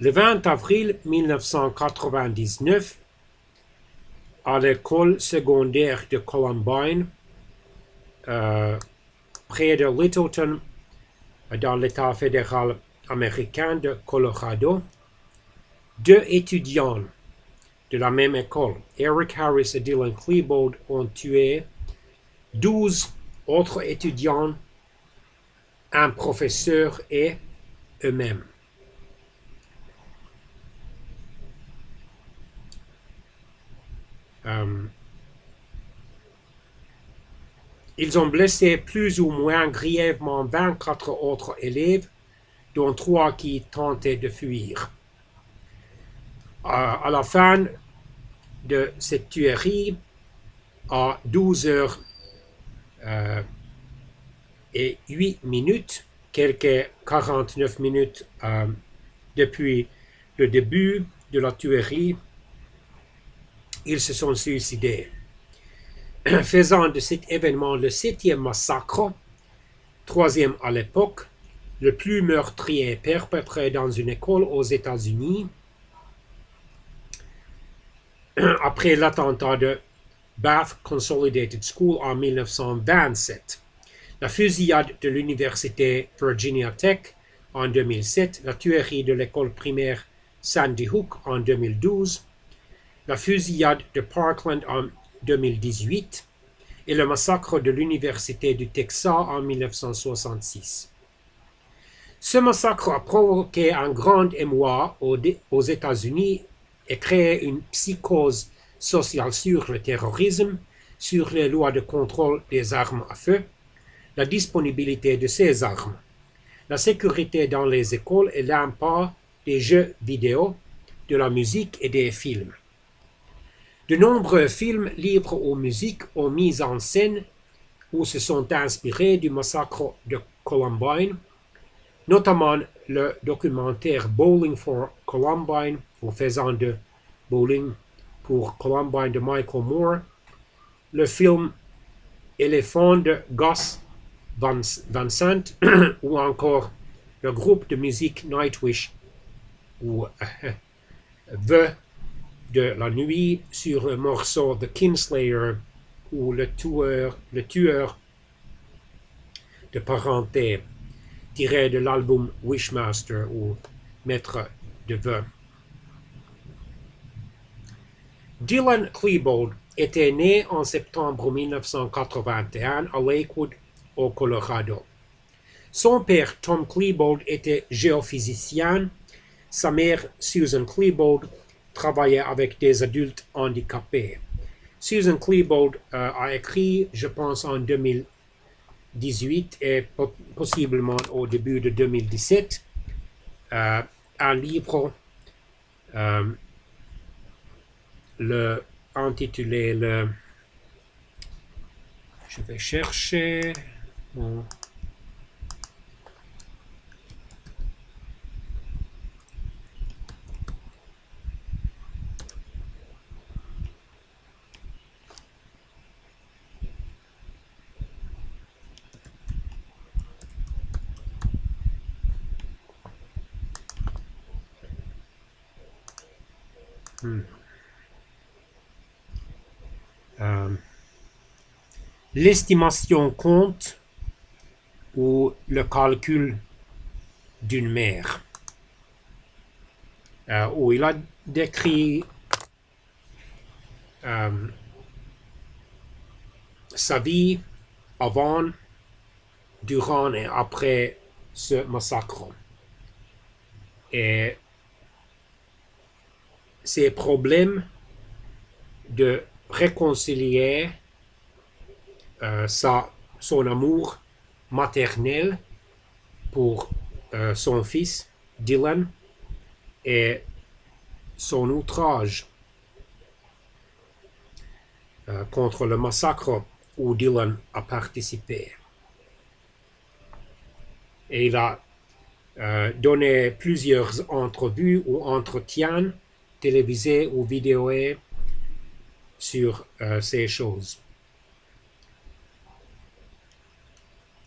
Le 20 avril 1999, à l'école secondaire de Columbine, près de Littleton, dans l'État fédéral américain de Colorado, deux étudiants de la même école, Eric Harris et Dylan Klebold, ont tué 12 autres étudiants, un professeur et eux-mêmes. Ils ont blessé plus ou moins grièvement 24 autres élèves, dont 3 qui tentaient de fuir. À la fin de cette tuerie, à 12 heures et 8 minutes, quelques 49 minutes depuis le début de la tuerie, ils se sont suicidés, faisant de cet événement le 7e massacre, 3e à l'époque, le plus meurtrier perpétré dans une école aux États-Unis, après l'attentat de Bath Consolidated School en 1927, la fusillade de l'université Virginia Tech en 2007, la tuerie de l'école primaire Sandy Hook en 2012, la fusillade de Parkland en 2018 et le massacre de l'université du Texas en 1966. Ce massacre a provoqué un grand émoi aux États-Unis et créé une psychose sociale sur le terrorisme, sur les lois de contrôle des armes à feu, la disponibilité de ces armes, la sécurité dans les écoles et l'impact des jeux vidéo, de la musique et des films. De nombreux films, livres ou musiques ont mis en scène ou se sont inspirés du massacre de Columbine, notamment le documentaire Bowling for Columbine, ou faisant de Bowling pour Columbine de Michael Moore, le film Éléphant de Gus Van Sant, ou encore le groupe de musique Nightwish, ou The de la nuit sur le morceau The Kinslayer, ou le tueur de parenté, tiré de l'album Wishmaster ou Maître de vœux. Dylan Klebold était né en septembre 1981 à Lakewood, au Colorado. Son père, Tom Klebold, était géophysicien. Sa mère, Susan Klebold, travaillait avec des adultes handicapés. Susan Klebold a écrit, je pense en 2018 et possiblement au début de 2017, un livre intitulé je vais chercher mon l'estimation compte ou le calcul d'une mère, où il a décrit sa vie avant, durant et après ce massacre. Et ses problèmes de réconcilier son amour maternel pour son fils Dylan et son outrage contre le massacre où Dylan a participé. Et il a donné plusieurs entrevues ou entretiens télévisés ou vidéos sur ces choses.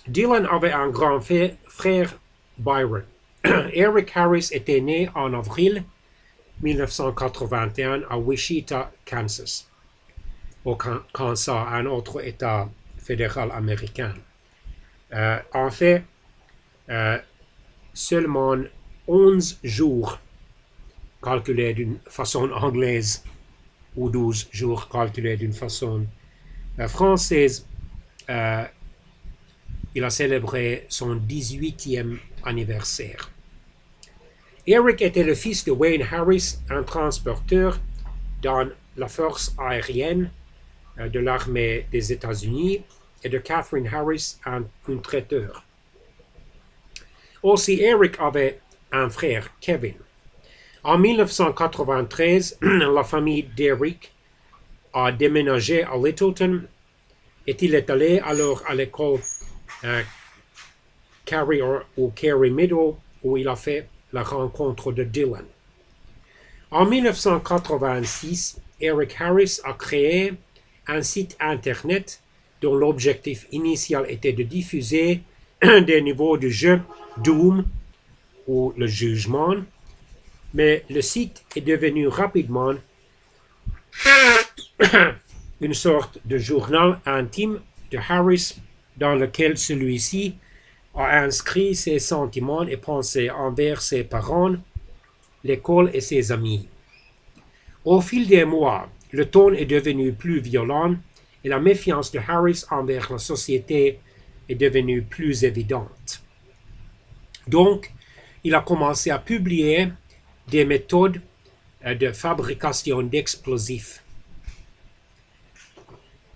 Dylan avait un grand frère, Byron, Eric Harris était né en avril 1981 à Wichita, Kansas, au Kansas, un autre État fédéral américain. En fait, seulement 11 jours calculés d'une façon anglaise ou 12 jours calculés d'une façon française, il a célébré son 18e anniversaire. Eric était le fils de Wayne Harris, un transporteur dans la force aérienne de l'armée des États-Unis, et de Catherine Harris, un traiteur. Aussi, Eric avait un frère, Kevin. En 1993, la famille d'Eric a déménagé à Littleton et il est allé alors à l'école Carey Middle, où il a fait la rencontre de Dylan. En 1986, Eric Harris a créé un site internet dont l'objectif initial était de diffuser des niveaux du jeu Doom ou le jugement, mais le site est devenu rapidement une sorte de journal intime de Harris dans lequel celui-ci a inscrit ses sentiments et pensées envers ses parents, l'école et ses amis. Au fil des mois, le ton est devenu plus violent et la méfiance de Harris envers la société est devenue plus évidente. Donc, il a commencé à publier des méthodes de fabrication d'explosifs.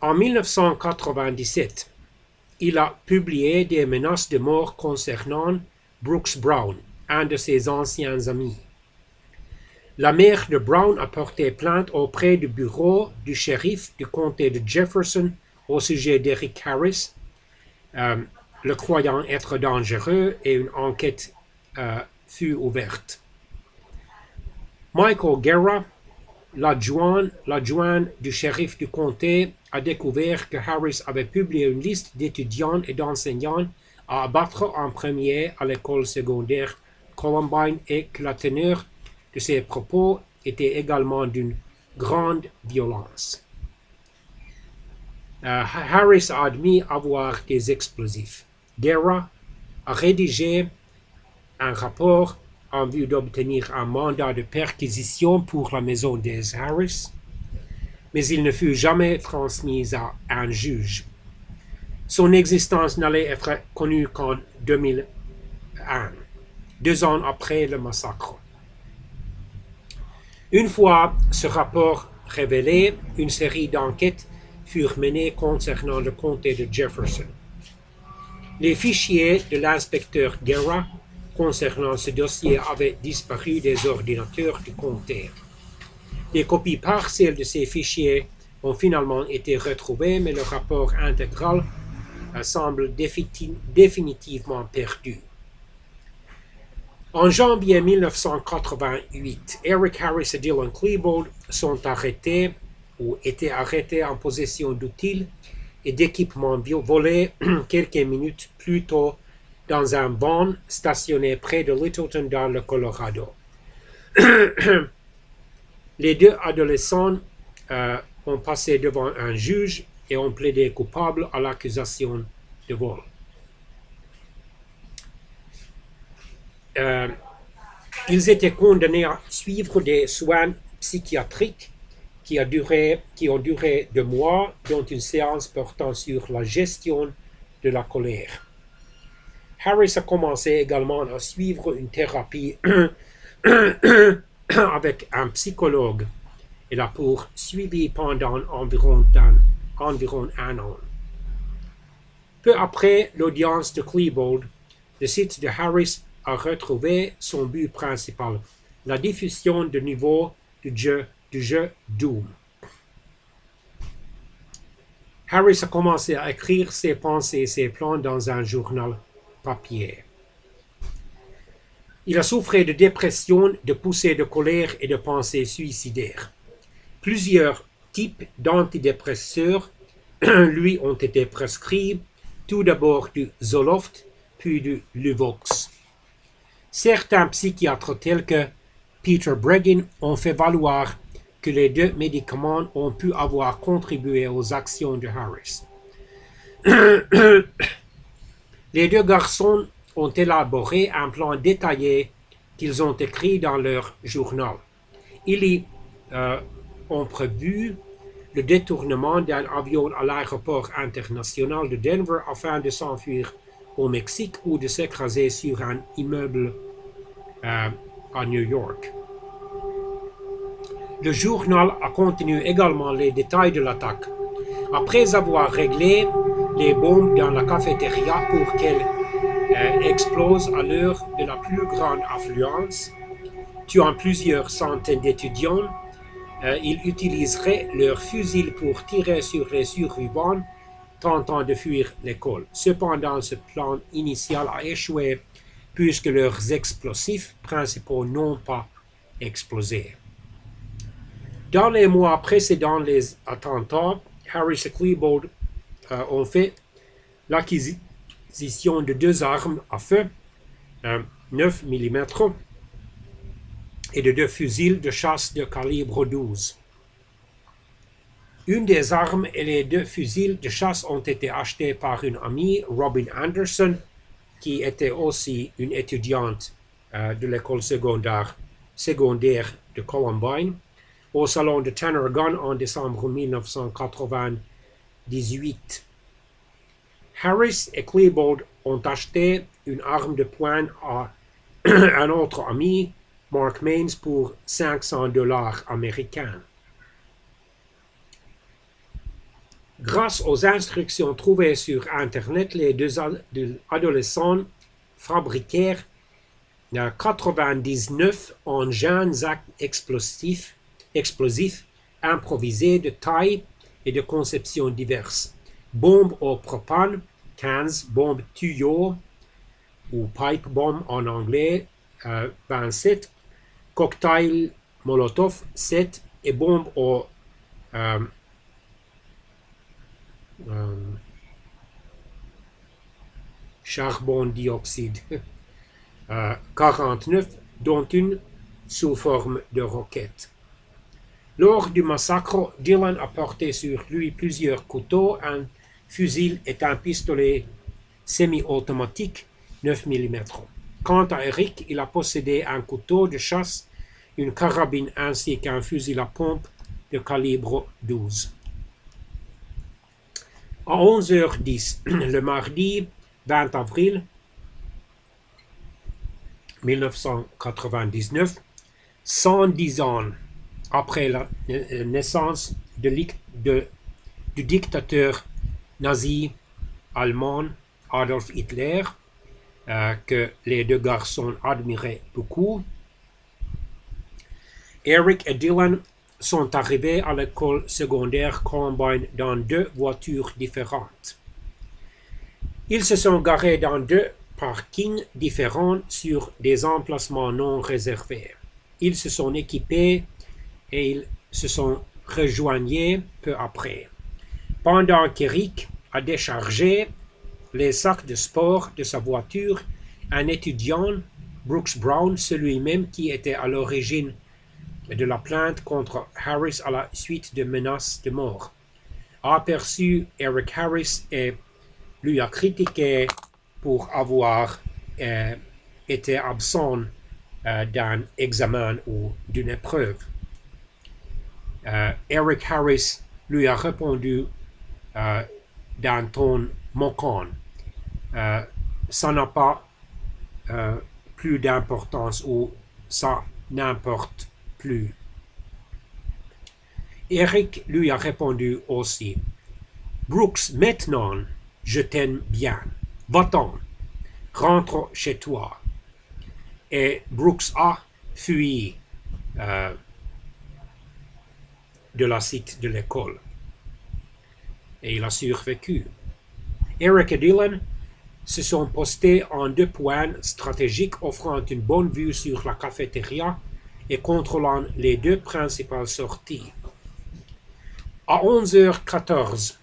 En 1997, il a publié des menaces de mort concernant Brooks Brown, un de ses anciens amis. La mère de Brown a porté plainte auprès du bureau du shérif du comté de Jefferson au sujet d'Eric Harris, le croyant être dangereux, et une enquête fut ouverte. Michael Guerra, l'adjoint du shérif du comté, a découvert que Harris avait publié une liste d'étudiants et d'enseignants à abattre en premier à l'école secondaire Columbine et que la teneur de ses propos était également d'une grande violence. Harris a admis avoir des explosifs. Guerra a rédigé un rapport en vue d'obtenir un mandat de perquisition pour la maison des Harris, mais il ne fut jamais transmis à un juge. Son existence n'allait être connue qu'en 2001, 2 ans après le massacre. Une fois ce rapport révélé, une série d'enquêtes furent menées concernant le comté de Jefferson. Les fichiers de l'inspecteur Guerra concernant ce dossier avaient disparu des ordinateurs du comté. Des copies partielles de ces fichiers ont finalement été retrouvées, mais le rapport intégral semble définitivement perdu. En janvier 1988, Eric Harris et Dylan Klebold sont arrêtés ou étaient arrêtés en possession d'outils et d'équipements volés quelques minutes plus tôt dans un van stationné près de Littleton dans le Colorado. Les 2 adolescents ont passé devant un juge et ont plaidé coupables à l'accusation de vol. Ils étaient condamnés à suivre des soins psychiatriques qui ont duré 2 mois, dont une séance portant sur la gestion de la colère. Harris a commencé également à suivre une thérapie avec un psychologue et l'a poursuivi pendant environ 1 an. Peu après l'audience de Klebold, le site de Harris a retrouvé son but principal, la diffusion de niveau du jeu Doom. Harris a commencé à écrire ses pensées et ses plans dans un journal papier. Il a souffert de dépression, de poussées de colère et de pensées suicidaires. Plusieurs types d'antidépresseurs lui ont été prescrits, tout d'abord du Zoloft, puis du Luvox. Certains psychiatres tels que Peter Breggin ont fait valoir que les deux médicaments ont pu avoir contribué aux actions de Harris. Les deux garçons ont élaboré un plan détaillé qu'ils ont écrit dans leur journal. Ils y ont prévu le détournement d'un avion à l'aéroport international de Denver afin de s'enfuir au Mexique ou de s'écraser sur un immeuble à New York. Le journal a contenu également les détails de l'attaque. Après avoir réglé les bombes dans la cafétéria pour qu'elles explosent à l'heure de la plus grande affluence, tuant plusieurs centaines d'étudiants, ils utiliseraient leurs fusils pour tirer sur les survivants tentant de fuir l'école. Cependant, ce plan initial a échoué puisque leurs explosifs principaux n'ont pas explosé. Dans les mois précédant les attentats, Harris et Klebold ont fait l'acquisition de deux armes à feu 9 mm et de deux fusils de chasse de calibre 12. Une des armes et les deux fusils de chasse ont été achetés par une amie, Robin Anderson, qui était aussi une étudiante de l'école secondaire de Columbine, au salon de Tanner Gun en décembre 1998. Harris et Klebold ont acheté une arme de poing à un autre ami, Mark Maines, pour $500 américains. Grâce aux instructions trouvées sur Internet, les deux adolescents fabriquèrent 99 engins explosifs improvisés de taille et de conception diverses. Bombes au propane, 15, bombes tuyaux ou pipe bomb en anglais, 27, cocktail Molotov, 7, et bombes au charbon dioxyde, 49, dont une sous forme de roquette. Lors du massacre, Dylan a porté sur lui plusieurs couteaux, un fusil et un pistolet semi-automatique 9 mm. Quant à Eric, il a possédé un couteau de chasse, une carabine ainsi qu'un fusil à pompe de calibre 12. À 11h10, le mardi 20 avril 1999, 110 ans après la naissance du dictateur nazi allemand Adolf Hitler, que les deux garçons admiraient beaucoup, Eric et Dylan sont arrivés à l'école secondaire Columbine dans deux voitures différentes. Ils se sont garés dans deux parkings différents sur des emplacements non réservés. Ils se sont équipés et ils se sont rejoignés peu après. Pendant qu'Eric a déchargé les sacs de sport de sa voiture, un étudiant, Brooks Brown, celui-même qui était à l'origine de la plainte contre Harris à la suite de menaces de mort, a aperçu Eric Harris et lui a critiqué pour avoir été absent d'un examen ou d'une épreuve. Eric Harris lui a répondu d'un ton moquant. Ça n'a pas plus d'importance ou ça n'importe plus. Eric lui a répondu aussi: Brooks, maintenant, je t'aime bien. Va-t'en, rentre chez toi. Et Brooks a fui de la site de l'école. Et il a survécu. Eric et Dylan se sont postés en deux points stratégiques offrant une bonne vue sur la cafétéria et contrôlant les deux principales sorties. À 11h14,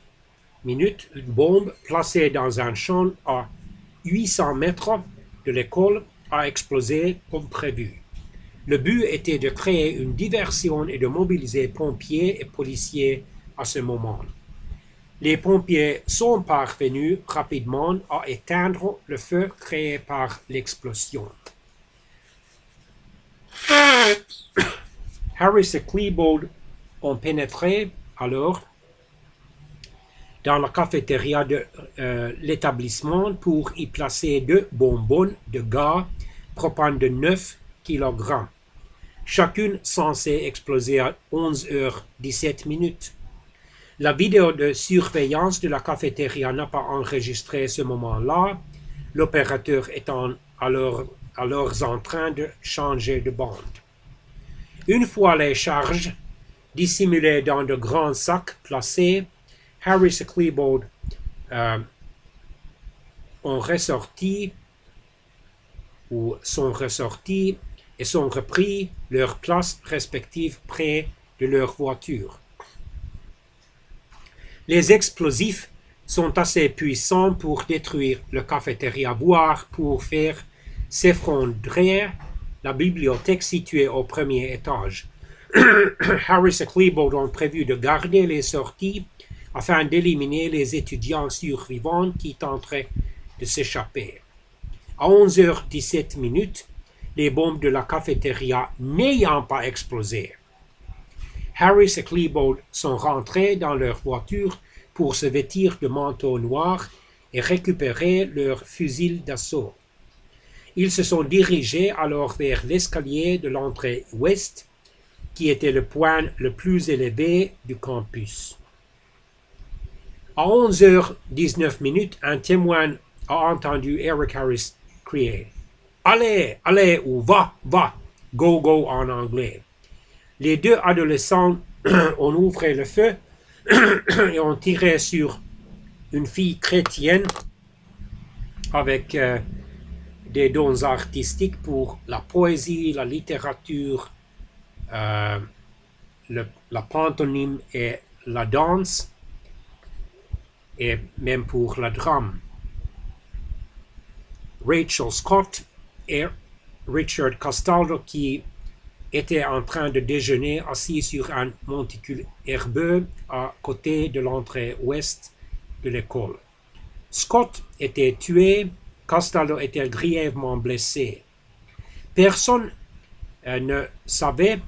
une bombe placée dans un champ à 800 mètres de l'école a explosé comme prévu. Le but était de créer une diversion et de mobiliser pompiers et policiers à ce moment. Les pompiers sont parvenus rapidement à éteindre le feu créé par l'explosion. Harris et Klebold ont pénétré alors dans la cafétéria de l'établissement pour y placer 2 bonbonnes de gaz propane de 9 kg, chacune censée exploser à 11h17. La vidéo de surveillance de la cafétéria n'a pas enregistré ce moment-là, l'opérateur étant alors en train de changer de bande. Une fois les charges dissimulées dans de grands sacs placés, Harris et Klebold sont ressortis et sont repris leurs places respectives près de leur voiture. Les explosifs sont assez puissants pour détruire le cafétéria, voire pour faire s'effondrer la bibliothèque située au premier étage. Harris et Klebold ont prévu de garder les sorties afin d'éliminer les étudiants survivants qui tenteraient de s'échapper. À 11h17, les bombes de la cafétéria n'ayant pas explosé, Harris et Klebold sont rentrés dans leur voiture pour se vêtir de manteaux noirs et récupérer leurs fusils d'assaut. Ils se sont dirigés alors vers l'escalier de l'entrée ouest, qui était le point le plus élevé du campus. À 11h19, un témoin a entendu Eric Harris crier « Allez, allez » ou « Va, va », « Go, go » en anglais. Les 2 adolescents ont ouvert le feu et ont tiré sur une fille chrétienne avec des dons artistiques pour la poésie, la littérature, la pantomime et la danse, et même pour la drame. Rachel Scott et Richard Castaldo, qui étaient en train de déjeuner assis sur un monticule herbeux à côté de l'entrée ouest de l'école. Scott était tué, Castaldo était grièvement blessé. Personne ne savait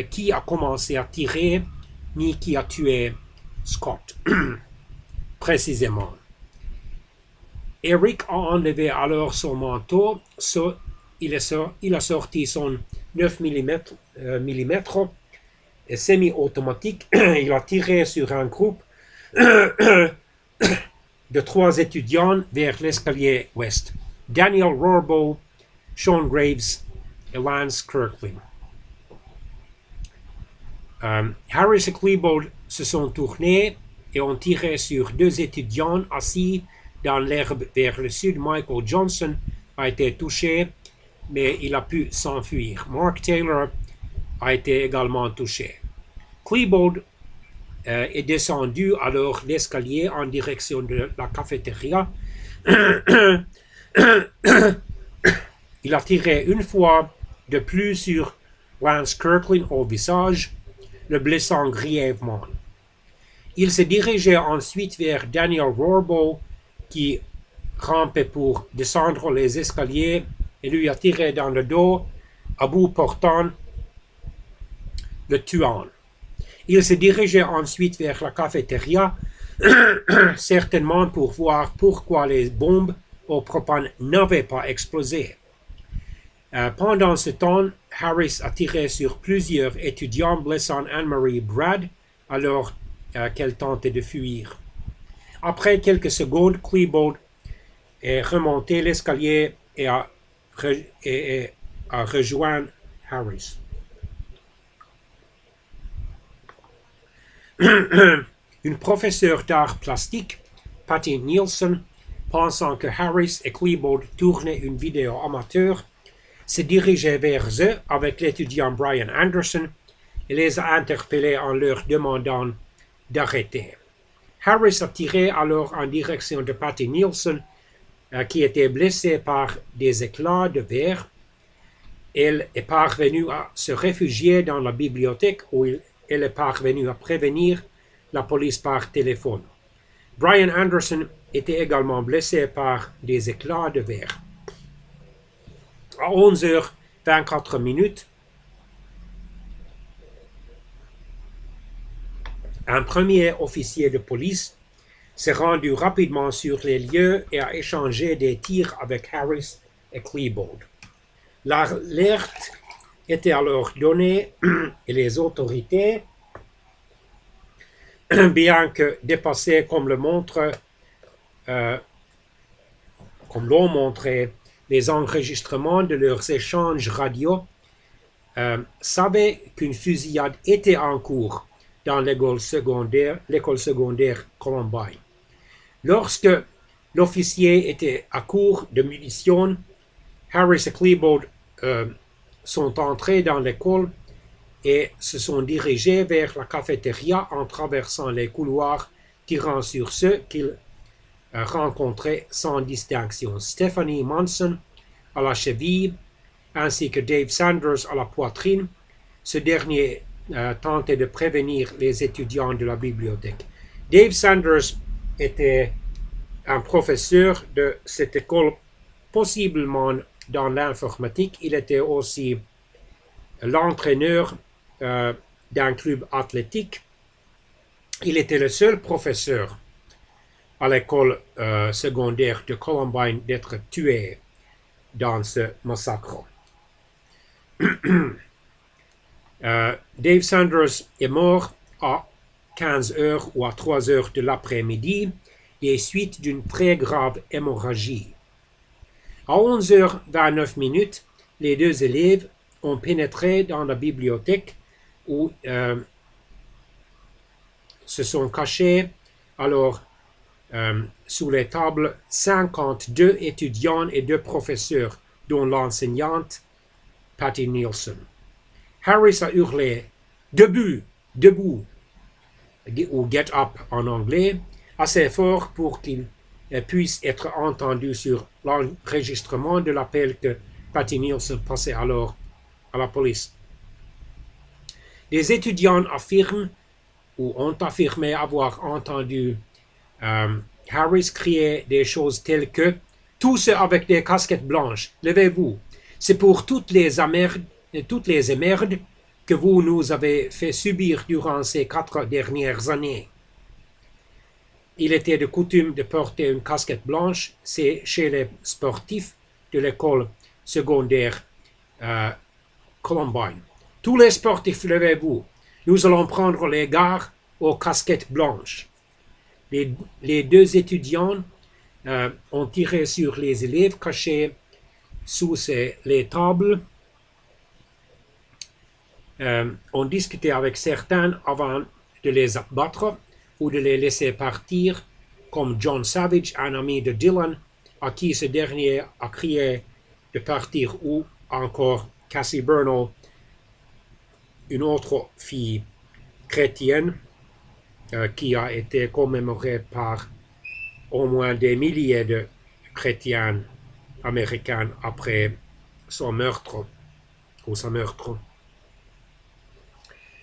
qui a commencé à tirer ni qui a tué Scott précisément. Eric a enlevé alors son manteau, il a sorti son 9 mm semi-automatique. Il a tiré sur un groupe de 3 étudiants vers l'escalier ouest. Daniel Rohrbaugh, Sean Graves et Lance Kirkland. Harris et Klebold se sont tournés et ont tiré sur 2 étudiants assis dans l'herbe vers le sud. Michael Johnson a été touché, mais il a pu s'enfuir. Mark Taylor a été également touché. Klebold est descendu alors l'escalier en direction de la cafétéria. Il a tiré une fois de plus sur Lance Kirkland au visage, le blessant grièvement. Il se dirigeait ensuite vers Daniel Rohrbaugh, qui rampait pour descendre les escaliers, et lui a tiré dans le dos, à bout portant, le tuant. Il se dirigeait ensuite vers la cafétéria, certainement pour voir pourquoi les bombes au propane n'avaient pas explosé. Pendant ce temps, Harris a tiré sur plusieurs étudiants, blessant Anne-Marie Brad alors qu'elle tentait de fuir. Après quelques secondes, Klebold est remonté l'escalier et a rejoint Harris. Une professeure d'art plastique, Patty Nielsen, pensant que Harris et Klebold tournaient une vidéo amateur, se dirigeait vers eux avec l'étudiant Brian Anderson et les a interpellés en leur demandant d'arrêter. Harris a tiré alors en direction de Patty Nielsen, qui était blessée par des éclats de verre. Elle est parvenue à se réfugier dans la bibliothèque où elle est parvenue à prévenir la police par téléphone. Brian Anderson était également blessé par des éclats de verre. À 11h24, un premier officier de police s'est rendu rapidement sur les lieux et a échangé des tirs avec Harris et Klebold. L'alerte était alors donnée et les autorités, bien que dépassées comme l'ont montré les enregistrements de leurs échanges radio, savaient qu'une fusillade était en cours dans l'école secondaire Columbine. Lorsque l'officier était à court de munitions, Harris et Klebold sont entrés dans l'école et se sont dirigés vers la cafétéria en traversant les couloirs, tirant sur ceux qu'ils rencontraient sans distinction. Stephanie Monson à la cheville, ainsi que Dave Sanders à la poitrine. Ce dernier tentait de prévenir les étudiants de la bibliothèque. Dave Sanders était un professeur de cette école, possiblement dans l'informatique. Il était aussi l'entraîneur d'un club athlétique. Il était le seul professeur à l'école secondaire de Columbine d'être tué dans ce massacre. Dave Sanders est mort à 15h ou à 3h de l'après-midi des suites d'une très grave hémorragie. À 11h29, les deux élèves ont pénétré dans la bibliothèque où se sont cachés alors sous les tables 52 étudiants et 2 professeurs, dont l'enseignante Patty Nielsen. Harris a hurlé « Debout, debout » ou « Get up » en anglais, assez fort pour qu'il puisse être entendu sur l'enregistrement de l'appel que Patty Nielsen passait alors à la police. Des étudiants affirment ou ont affirmé avoir entendu Harris crier des choses telles que « Tous ceux avec des casquettes blanches, levez-vous. C'est pour toutes les emmerdes que vous nous avez fait subir durant ces 4 dernières années. » Il était de coutume de porter une casquette blanche, c'est chez les sportifs de l'école secondaire Columbine. « Tous les sportifs, levez-vous. Nous allons prendre les gars aux casquettes blanches. » Les 2 étudiants ont tiré sur les élèves cachés sous les tables, ont discuté avec certains avant de les abattre ou de les laisser partir, comme John Savage, un ami de Dylan, à qui ce dernier a crié de partir, ou encore Cassie Bernal, une autre fille chrétienne qui a été commémorée par au moins des milliers de chrétiens américains après son meurtre ou sa meurtre,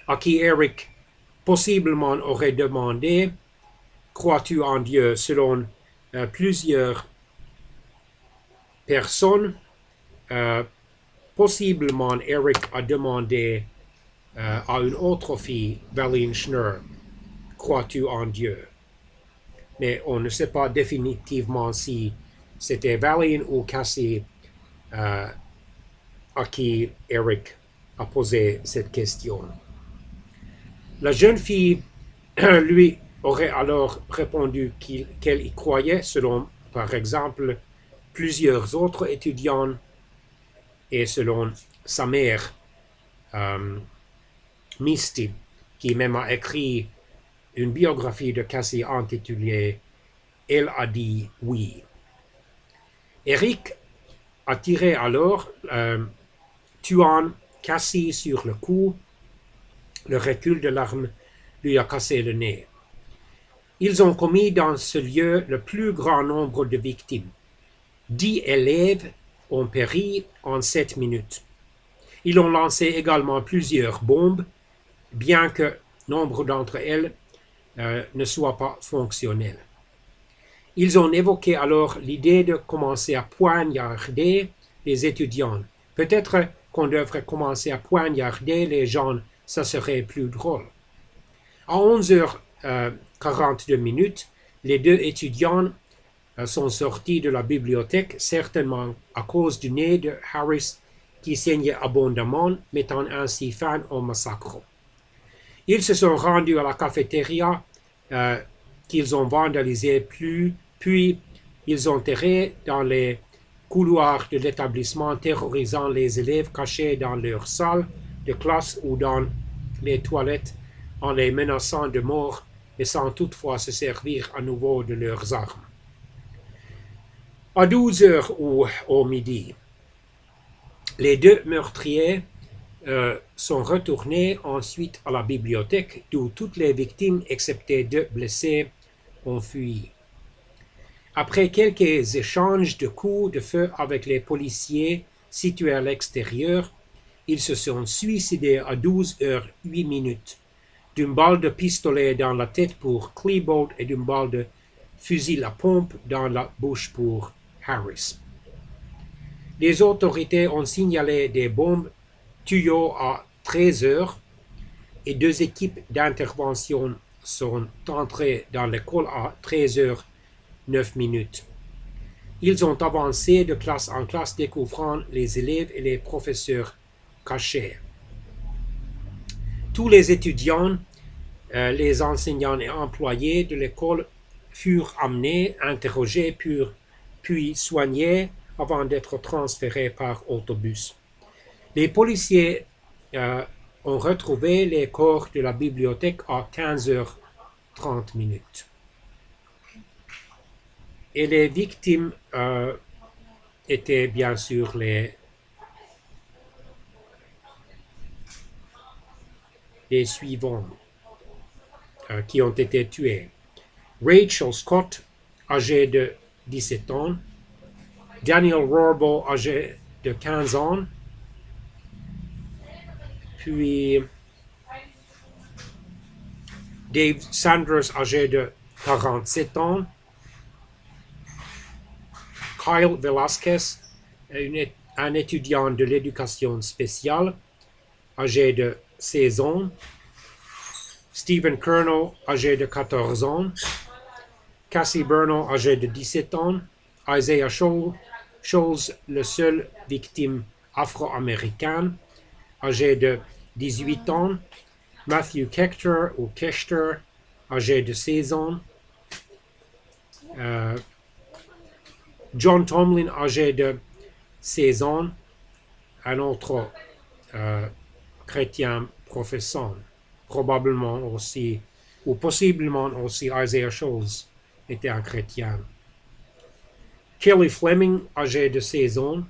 à qui Eric possiblement aurait demandé « Crois-tu en Dieu ?» Selon plusieurs personnes, possiblement Eric a demandé à une autre fille, Valine Schnur, « Crois-tu en Dieu ?» Mais on ne sait pas définitivement si c'était Valine ou Cassie à qui Eric a posé cette question. La jeune fille, lui, aurait alors répondu qu'elle y croyait, selon, par exemple, plusieurs autres étudiants et selon sa mère, Misty, qui même a écrit une biographie de Cassie intitulée « Elle a dit oui ». Eric a tiré alors, tuant Cassie sur le cou. Le recul de l'arme lui a cassé le nez. Ils ont commis dans ce lieu le plus grand nombre de victimes. 10 élèves ont péri en 7 minutes. Ils ont lancé également plusieurs bombes, bien que nombre d'entre elles ne soient pas fonctionnelles. Ils ont évoqué alors l'idée de commencer à poignarder les étudiants. Peut-être qu'on devrait commencer à poignarder les gens, ça serait plus drôle. À 11h42, les deux étudiants sont sortis de la bibliothèque, certainement à cause du nez de Harris qui saignait abondamment, mettant ainsi fin au massacre. Ils se sont rendus à la cafétéria qu'ils ont vandalisée, puis ils ont erré dans les couloirs de l'établissement, terrorisant les élèves cachés dans leur salle de classe ou dans les toilettes, en les menaçant de mort et sans toutefois se servir à nouveau de leurs armes. À 12h ou au midi, les deux meurtriers sont retournés ensuite à la bibliothèque, d'où toutes les victimes, excepté 2 blessés, ont fui. Après quelques échanges de coups de feu avec les policiers situés à l'extérieur, ils se sont suicidés à 12h08 d'une balle de pistolet dans la tête pour Klebold et d'une balle de fusil à pompe dans la bouche pour Harris. Les autorités ont signalé des bombes tuyaux à 13h et 2 équipes d'intervention sont entrées dans l'école à 13h09. Ils ont avancé de classe en classe, découvrant les élèves et les professeurs cachés. Tous les étudiants, les enseignants et employés de l'école furent amenés, interrogés, puis soignés avant d'être transférés par autobus. Les policiers ont retrouvé les corps de la bibliothèque à 15h30. Et les victimes étaient bien sûr les suivants qui ont été tués. Rachel Scott, âgée de 17 ans. Daniel Rohrbo, âgé de 15 ans. Puis Dave Sanders, âgé de 47 ans. Kyle Velasquez, un étudiant de l'éducation spéciale, âgé de 16 ans. Stephen Kerno, âgé de 14 ans. Cassie Bernal, âgé de 17 ans. Isaiah Scholes, le seul victime afro-américaine, âgé de 18 ans. Matthew Kechter, ou Kechter, âgé de 16 ans. John Tomlin, âgé de 16 ans. Un autre chrétien professant, probablement aussi, ou possiblement aussi Isaiah Scholes était un chrétien. Kelly Fleming, âgé de 16 ans.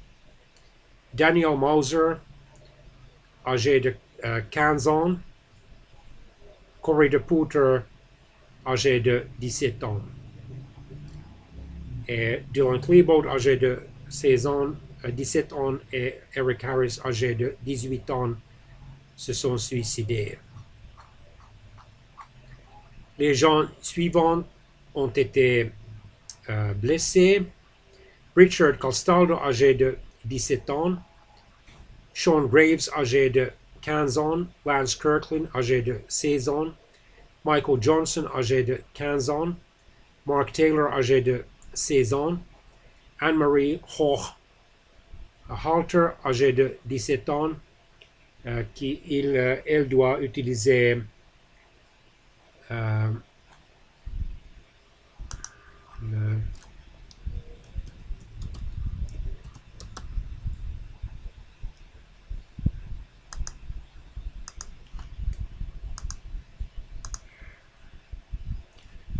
Daniel Mauser, âgé de 15 ans. Corey DePooter, âgé de 17 ans. Et Dylan Klebold, âgé de 16 ans, 17 ans, et Eric Harris, âgé de 18 ans, se sont suicidés. Les gens suivants ont été blessés. Richard Castaldo, âgé de 17 ans. Sean Graves, âgé de 15 ans. Lance Kirkland, âgé de 16 ans. Michael Johnson, âgé de 15 ans. Mark Taylor, âgé de 16 ans. Anne-Marie Halter, âgée de 17 ans, elle doit utiliser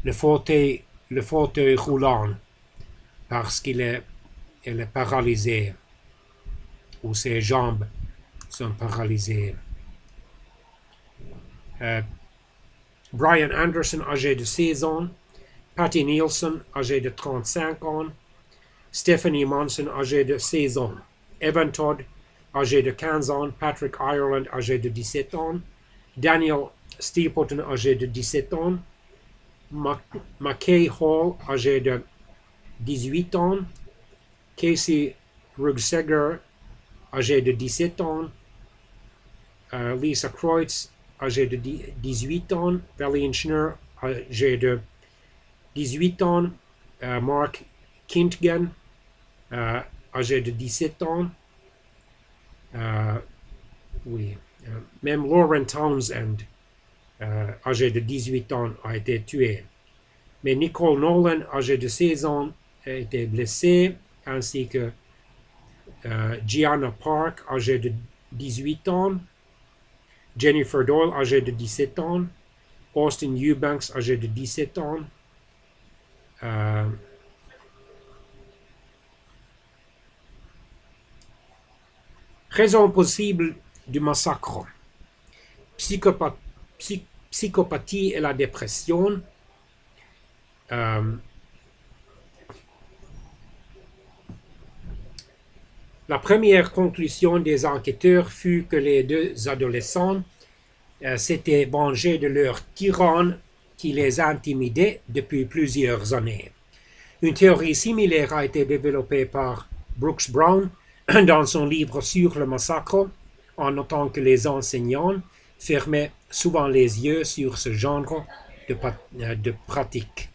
le fauteuil roulant parce elle est paralysée ou ses jambes sont paralysées. Brian Anderson, âgé de 16 ans. Patty Nielsen, âgé de 35 ans. Stephanie Monson, âgée de 16 ans. Evan Todd, âgé de 15 ans. Patrick Ireland, âgé de 17 ans. Daniel Steepleton, âgé de 17 ans. McKay Hall, âgé de 18 ans. Casey Rugseger, âgé de 17 ans. Lisa Kreutz, âgée de 18 ans. Valine Schnur, âgée de 18 ans. Mark Kintgen, âgé de 17 ans. Oui. Même Lauren Townsend, âgé de 18 ans, a été tué. Mais Nicole Nolan, âgée de 16 ans, a été blessée, ainsi que Gianna Park, âgée de 18 ans. Jennifer Doyle, âgée de 17 ans. Austin Eubanks, âgé de 17 ans. Raison possible du massacre. Psychopathie et la dépression. La première conclusion des enquêteurs fut que les deux adolescents s'étaient vengés de leur tyran qui les intimidait depuis plusieurs années. Une théorie similaire a été développée par Brooks Brown dans son livre sur le massacre, en notant que les enseignants fermaient souvent les yeux sur ce genre de pratique.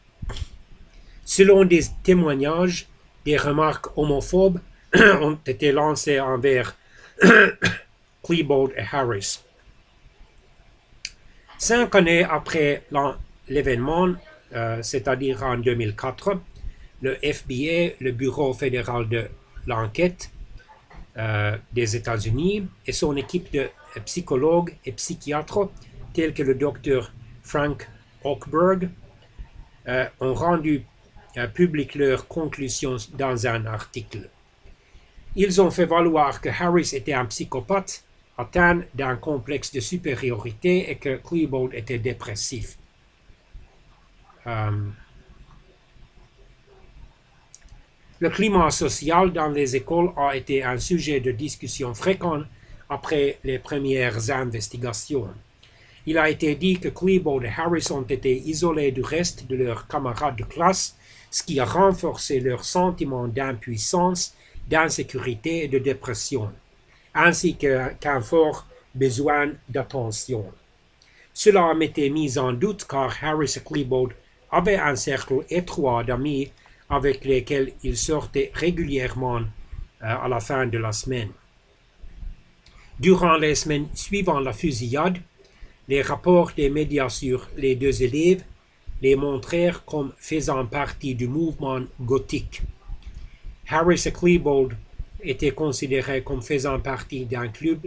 Selon des témoignages, des remarques homophobes ont été lancées envers Klebold et Harris. 5 années après l'événement, c'est-à-dire en 2004, le FBI, le Bureau fédéral de l'enquête des États-Unis, et son équipe de psychologues et psychiatres, tels que le docteur Frank Hochberg, ont rendu public leurs conclusions dans un article. Ils ont fait valoir que Harris était un psychopathe atteint d'un complexe de supériorité et que Klebold était dépressif. Le climat social dans les écoles a été un sujet de discussion fréquent après les premières investigations. Il a été dit que Klebold et Harris ont été isolés du reste de leurs camarades de classe, ce qui a renforcé leur sentiment d'impuissance, d'insécurité et de dépression, ainsi qu'un fort besoin d'attention. Cela a été mis en doute car Harris et Klebold avaient un cercle étroit d'amis avec lesquels ils sortaient régulièrement à la fin de la semaine. Durant les semaines suivant la fusillade, les rapports des médias sur les deux élèves les montrèrent comme faisant partie du mouvement gothique. Harris et Klebold étaient considérés comme faisant partie d'un club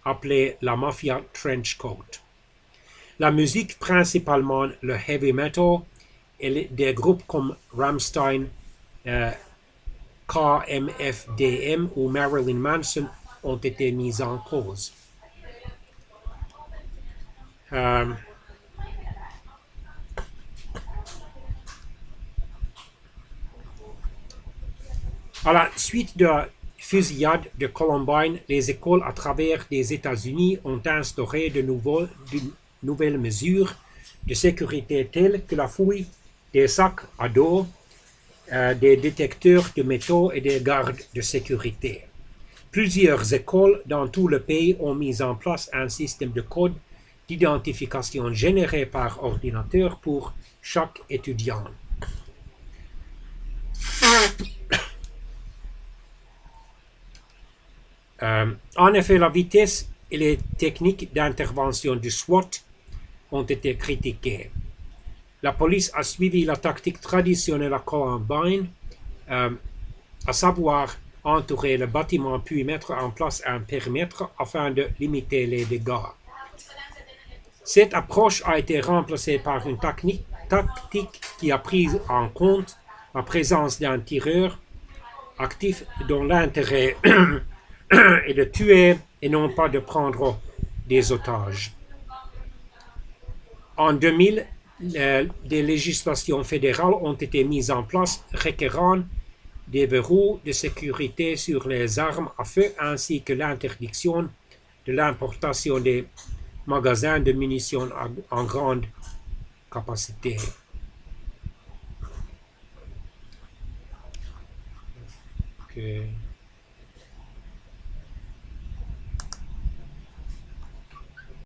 appelé la Mafia Trenchcoat. La musique, principalement le heavy metal, et des groupes comme Rammstein, KMFDM ou Marilyn Manson ont été mis en cause. À la suite de la fusillade de Columbine, les écoles à travers les États-Unis ont instauré de nouvelles mesures de sécurité telles que la fouille des sacs à dos, des détecteurs de métaux et des gardes de sécurité. Plusieurs écoles dans tout le pays ont mis en place un système de code d'identification généré par ordinateur pour chaque étudiant. En effet, la vitesse et les techniques d'intervention du SWAT ont été critiquées. La police a suivi la tactique traditionnelle à Columbine, à savoir entourer le bâtiment puis mettre en place un périmètre afin de limiter les dégâts. Cette approche a été remplacée par une tactique qui a pris en compte la présence d'un tireur actif dont l'intérêt est de tuer et non pas de prendre des otages. En 2000, des législations fédérales ont été mises en place requérant des verrous de sécurité sur les armes à feu ainsi que l'interdiction de l'importation des magasins de munitions en grande capacité. Okay.